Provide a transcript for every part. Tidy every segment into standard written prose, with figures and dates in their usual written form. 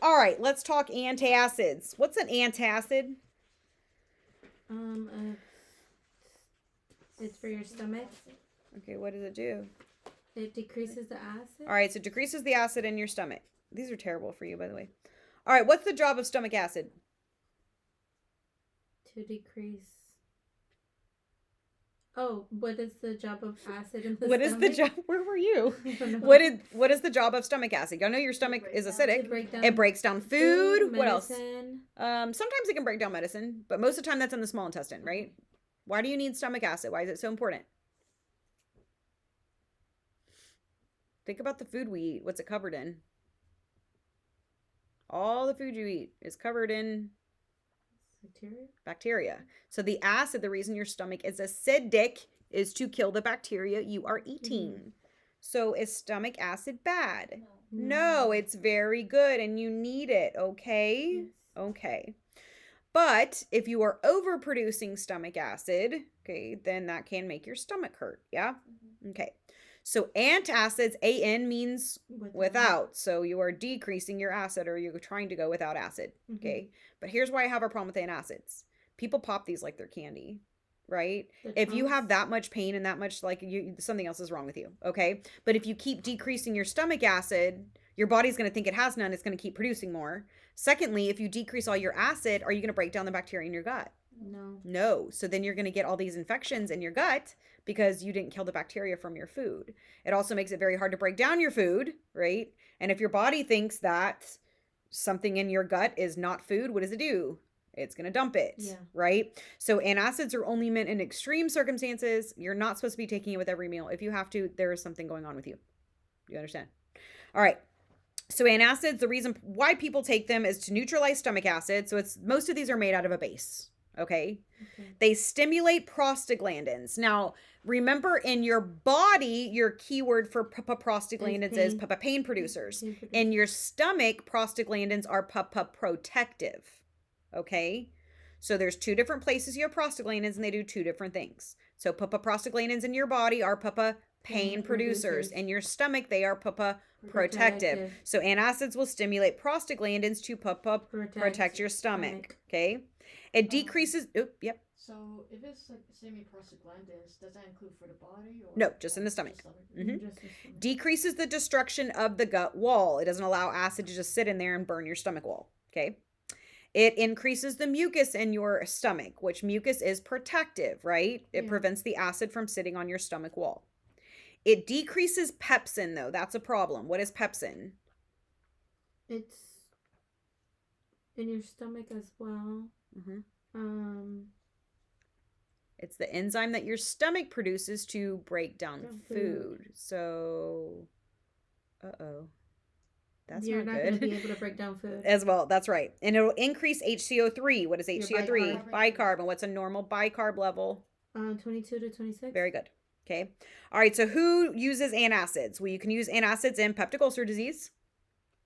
All right, let's talk antacids. What's an antacid? It's for your stomach. Okay, what does it do? It decreases the acid. All right, so it decreases the acid in your stomach. These are terrible for you, by the way. All right, what's the job of stomach acid? To decrease. Oh, what is the job of acid in the What stomach? is the job? Where were you? I don't know. What is the job of stomach acid? I know your stomach is acidic. Break It breaks down food. What else? medicine. Sometimes it can break down medicine, but most of the time that's in the small intestine, right? Why do you need stomach acid? Why is it so important? Think about the food we eat. What's it covered in? All the food you eat is covered in bacteria. So the acid, the reason your stomach is acidic, is to kill the bacteria you are eating. Mm-hmm. So is stomach acid bad? No, it's very good and you need it, okay? Yes. Okay. But if you are overproducing stomach acid, okay, then that can make your stomach hurt, yeah? Mm-hmm. Okay. So antacids, AN means without. So you are decreasing your acid or you're trying to go without acid, okay? But here's why I have a problem with antacids. People pop these like they're candy, right? If you have that much pain and that much something else is wrong with you, okay? But if you keep decreasing your stomach acid, your body's going to think it has none. It's going to keep producing more. Secondly, if you decrease all your acid, are you going to break down the bacteria in your gut? No. So then you're going to get all these infections in your gut because you didn't kill the bacteria from your food. It also makes it very hard to break down your food, right? And if your body thinks that something in your gut is not food, what does it do? It's going to dump it, right? So antacids are only meant in extreme circumstances. You're not supposed to be taking it with every meal. If you have to, there is something going on with you. You understand? All right. So antacids, the reason why people take them is to neutralize stomach acid. So most of these are made out of a base. Okay. They stimulate prostaglandins. Now, remember in your body, your keyword for prostaglandins is pain producers. In your stomach, prostaglandins are protective. Okay. So there's two different places you have prostaglandins and they do two different things. So prostaglandins in your body are pain producers. In your stomach, they are protective. So antacids will stimulate prostaglandins to protect your stomach. Okay. It decreases. Yep. So if it's like semi-prostaglandins, does that include for the body? Or no, just in the stomach. Decreases the destruction of the gut wall. It doesn't allow acid to just sit in there and burn your stomach wall. Okay. It increases the mucus in your stomach, which mucus is protective, right? It prevents the acid from sitting on your stomach wall. It decreases pepsin, though. That's a problem. What is pepsin? It's in your stomach as well. It's the enzyme that your stomach produces to break down food. So, that's You're not not good. going to be able to break down food. As well, that's right. And it'll increase HCO3. What is HCO3? Bicarb. And what's a normal bicarb level? 22 to 26. Very good. Okay. All right. So who uses antacids? Well, you can use antacids in peptic ulcer disease.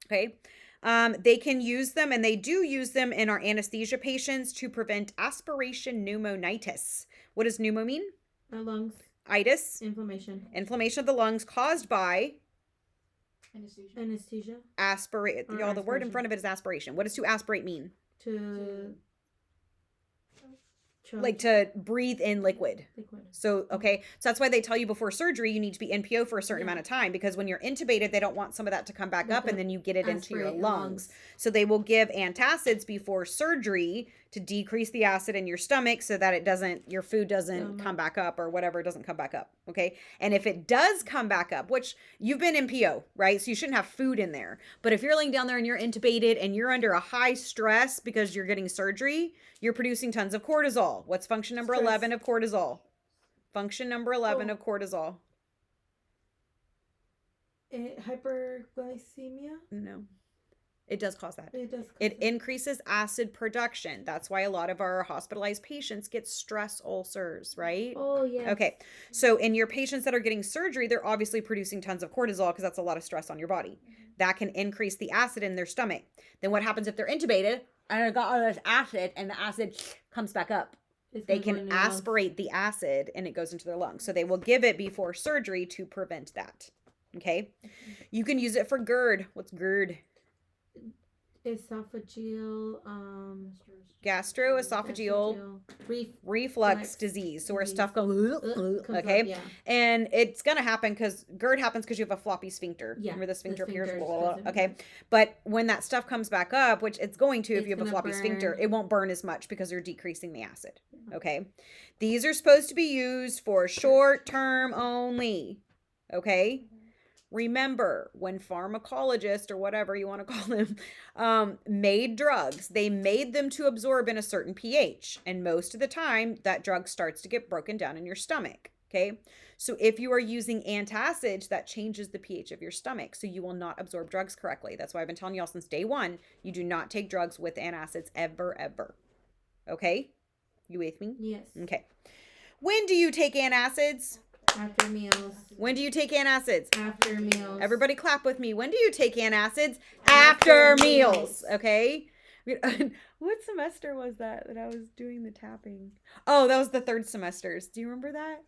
Okay. They can use them, and they do use them in our anesthesia patients to prevent aspiration pneumonitis. What does pneumo mean? Lungs. Itis. Inflammation. Inflammation of the lungs caused by anesthesia. Aspirate. Y'all, the word in front of it is aspiration. What does to aspirate mean? To like to breathe in liquid. So, okay. So that's why they tell you before surgery, you need to be NPO for a certain amount of time, because when you're intubated, they don't want some of that to come back up and then you get it into your lungs. So they will give antacids before surgery to decrease the acid in your stomach so that your food doesn't come back up or whatever doesn't come back up. Okay. And if it does come back up, which you've been NPO, right? So you shouldn't have food in there. But if you're laying down there and you're intubated and you're under a high stress because you're getting surgery, you're producing tons of cortisol. What's function number 11 of cortisol? Function number 11 of cortisol. Hyperglycemia? No. It does cause that. It increases acid production. That's why a lot of our hospitalized patients get stress ulcers, right? Oh, yeah. Okay. So in your patients that are getting surgery, they're obviously producing tons of cortisol because that's a lot of stress on your body. That can increase the acid in their stomach. Then what happens if they're intubated and it got all this acid and the acid comes back up? They can aspirate the acid and it goes into their lungs. So they will give it before surgery to prevent that. Okay. You can use it for GERD. What's GERD? esophageal, gastroesophageal reflux disease. So where stuff goes, comes okay? up, yeah. And it's going to happen because GERD happens because you have a floppy sphincter. Yeah, Remember the sphincter the appears, sphincter blah, blah, blah, doesn't okay? work. But when that stuff comes back up, which it's going to if It's you have a gonna floppy sphincter, burn. it won't burn as much because you're decreasing the acid, okay? These are supposed to be used for short term only, okay? Remember, when pharmacologists or whatever you want to call them made drugs, they made them to absorb in a certain pH. And most of the time, that drug starts to get broken down in your stomach. Okay. So if you are using antacids, that changes the pH of your stomach. So you will not absorb drugs correctly. That's why I've been telling y'all since day one, you do not take drugs with antacids ever, ever. Okay. You with me? Yes. Okay. When do you take antacids? After meals. When do you take antacids? After meals. Everybody clap with me. When do you take antacids? After meals. Okay. What semester was that I was doing the tapping? Oh, that was the third semesters. Do you remember that?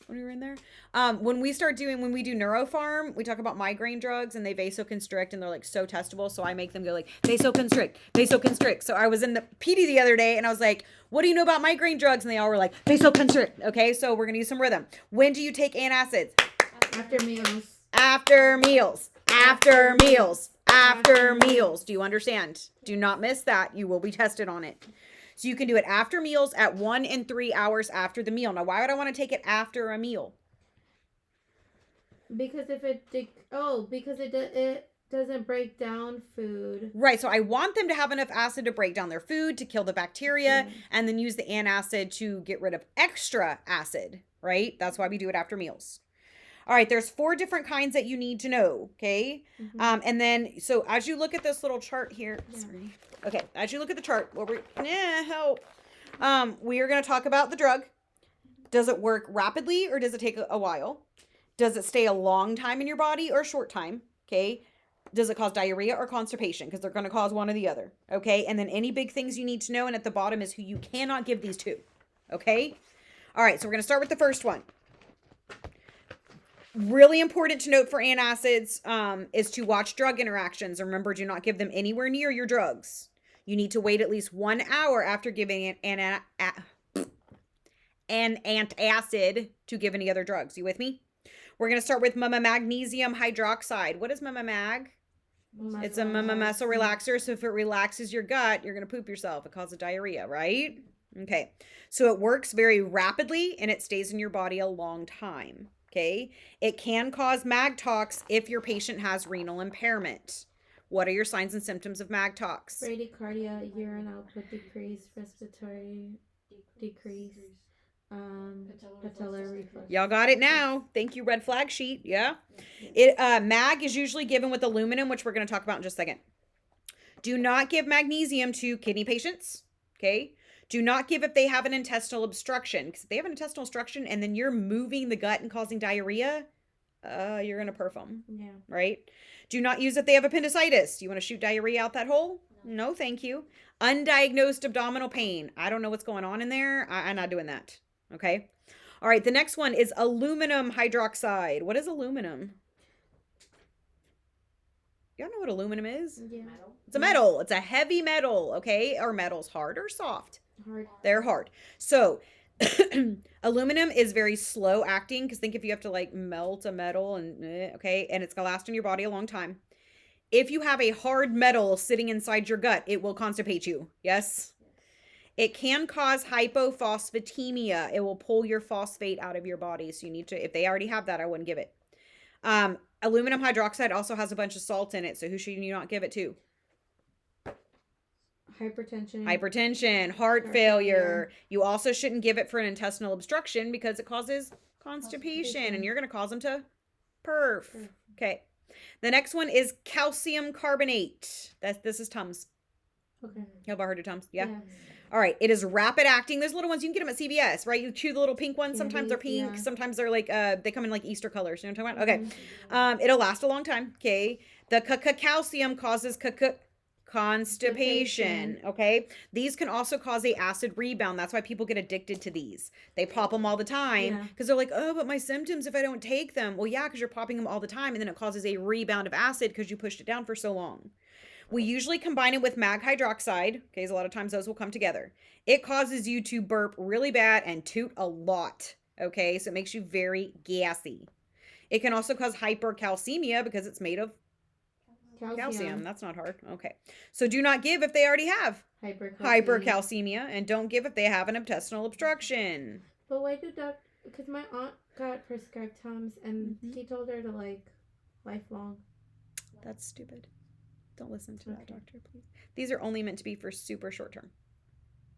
When we were in there? When we do neuropharm, we talk about migraine drugs and they vasoconstrict and they're like so testable. So I make them go like vasoconstrict, vasoconstrict. So I was in the PD the other day and I was like, what do you know about migraine drugs? And they all were like, vasoconstrict. Okay, so we're gonna use some rhythm. When do you take antacids? After meals. After meals. After meals. After meals. Do you understand? Do not miss that. You will be tested on it. So you can do it after meals at 1 and 3 hours after the meal. Now, why would I want to take it after a meal? Because if it doesn't break down food. Right. So I want them to have enough acid to break down their food, to kill the bacteria, and then use the antacid to get rid of extra acid. Right. That's why we do it after meals. All right, there's 4 different kinds that you need to know, okay? Mm-hmm. And then, so as you look at this little chart here, Yeah. sorry. Okay, as you look at the chart, help. We are going to talk about the drug. Does it work rapidly or does it take a while? Does it stay a long time in your body or a short time, okay? Does it cause diarrhea or constipation? Because they're going to cause one or the other, okay? And then any big things you need to know, and at the bottom is who you cannot give these to, okay? All right, so we're going to start with the first one. Really important to note for antacids is to watch drug interactions. Remember, do not give them anywhere near your drugs. You need to wait at least 1 hour after giving an antacid to give any other drugs. You with me? We're going to start with magnesium hydroxide. What is mag? It's a muscle relaxer. So if it relaxes your gut, you're going to poop yourself. It causes diarrhea, right? Okay. So it works very rapidly and it stays in your body a long time. Okay. It can cause magtox if your patient has renal impairment. What are your signs and symptoms of magtox? Bradycardia, urine output decrease, respiratory decrease, patellar reflux. Y'all got it now. Thank you, red flag sheet. Yeah. Mag is usually given with aluminum, which we're going to talk about in just a second. Do not give magnesium to kidney patients. Okay. Do not give if they have an intestinal obstruction. Because if they have an intestinal obstruction and then you're moving the gut and causing diarrhea, you're going to perf them. Yeah. Right? Do not use if they have appendicitis. Do you want to shoot diarrhea out that hole? No, thank you. Undiagnosed abdominal pain. I don't know what's going on in there. I'm not doing that. Okay? All right, the next one is aluminum hydroxide. What is aluminum? Y'all know what aluminum is? Yeah. It's a metal. It's a heavy metal, okay? Are metals hard or soft? Hard. They're hard. So aluminum is very slow acting because think if you have to like melt a metal and okay, and it's gonna last in your body a long time. If you have a hard metal sitting inside your gut, it will constipate you. Yes? It can cause hypophosphatemia. It will pull your phosphate out of your body. So you need to, if they already have that, I wouldn't give it. Aluminum hydroxide also has a bunch of salt in it. So who should you not give it to? Hypertension, heart failure. You also shouldn't give it for an intestinal obstruction because it causes constipation and you're going to cause them to perf. Okay. The next one is calcium carbonate. This is Tums. Okay. You ever heard of Tums? Yeah. All right. It is rapid acting. There's little ones. You can get them at CVS, right? You chew the little pink ones. Sometimes they're pink. Yeah. Sometimes they're like, they come in like Easter colors. You know what I'm talking about? Okay. It'll last a long time. Okay. The calcium causes constipation. Okay. These can also cause a acid rebound. That's why people get addicted to these. They pop them all the time because they're like, oh, but my symptoms if I don't take them. Well, yeah, because you're popping them all the time and then it causes a rebound of acid because you pushed it down for so long. We usually combine it with mag hydroxide. Okay, so a lot of times those will come together. It causes you to burp really bad and toot a lot. Okay, so it makes you very gassy. It can also cause hypercalcemia because it's made of calcium. That's not hard. Okay. So do not give if they already have hypercalcemia, and don't give if they have an intestinal obstruction. But why do because my aunt got prescribed Tums and he told her to like lifelong. That's stupid. Don't listen to that doctor, please. These are only meant to be for super short term.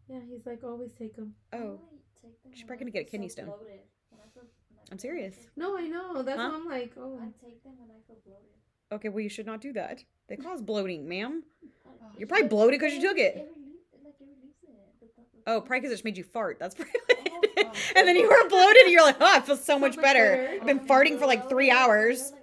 Yeah, he's like, always take them. Oh. She's probably going to get a kidney stone. I'm serious. No, I know. That's why I'm like, oh. I take them when I feel bloated. Okay, well, you should not do that. They cause bloating, ma'am. You're probably bloated because you took it. It relieves it. Oh, probably because it just made you fart. That's probably what it is. And then you were bloated and you're like, oh, I feel so much better. I've been farting for like 3 hours.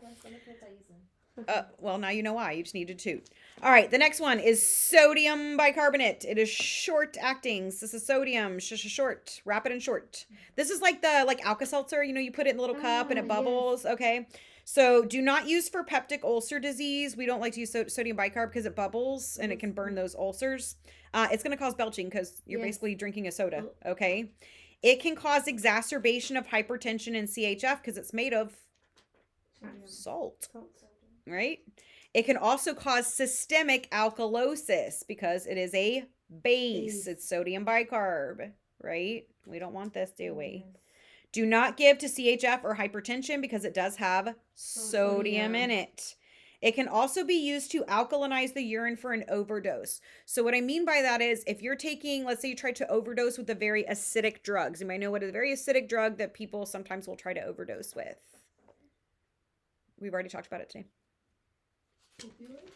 Well, now you know why. You just need to toot. All right, the next one is sodium bicarbonate. It is short acting. This is sodium, short, rapid and short. This is like the Alka-Seltzer. You know, you put it in a little cup and it bubbles. Yes. Okay. So do not use for peptic ulcer disease. We don't like to use sodium bicarb because it bubbles and it can burn those ulcers. It's going to cause belching because you're basically drinking a soda. Okay. It can cause exacerbation of hypertension and CHF because it's made of salt. Right? It can also cause systemic alkalosis because it is a base. It's sodium bicarb, right? We don't want this, do we? Yes. Do not give to CHF or hypertension because it does have sodium in it. It can also be used to alkalinize the urine for an overdose. So what I mean by that is if you're taking, let's say you tried to overdose with a very acidic drugs. You might know what a very acidic drug that people sometimes will try to overdose with. We've already talked about it today. Opioids?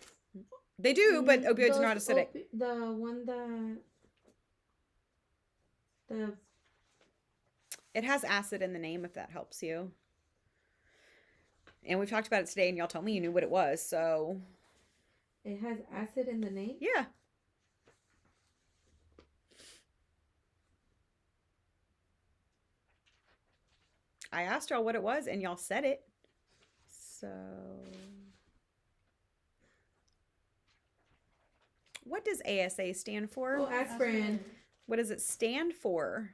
They do, but opioids are not acidic. It has acid in the name, if that helps you. And we've talked about it today, and y'all told me you knew what it was, so. It has acid in the name? Yeah. I asked y'all what it was, and y'all said it. So. What does ASA stand for? Oh, aspirin. What does it stand for?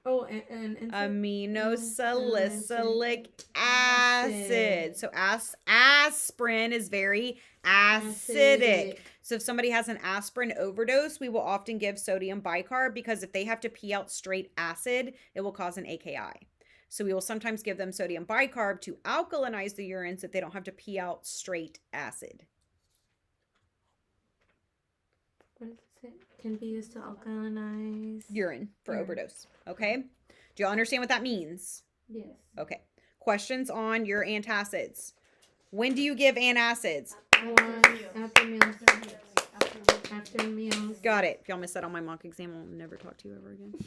Oh, and aminosalicylic acid. So aspirin is very acidic. So if somebody has an aspirin overdose, we will often give sodium bicarb because if they have to pee out straight acid, it will cause an AKI. So we will sometimes give them sodium bicarb to alkalinize the urine so that they don't have to pee out straight acid. What does it say? Can be used to alkalinize urine for overdose. Okay. Do you understand what that means? Yes. Okay. Questions on your antacids. When do you give antacids? After meals. After meals. Got it. If y'all missed that on my mock exam, I'll never talk to you ever again.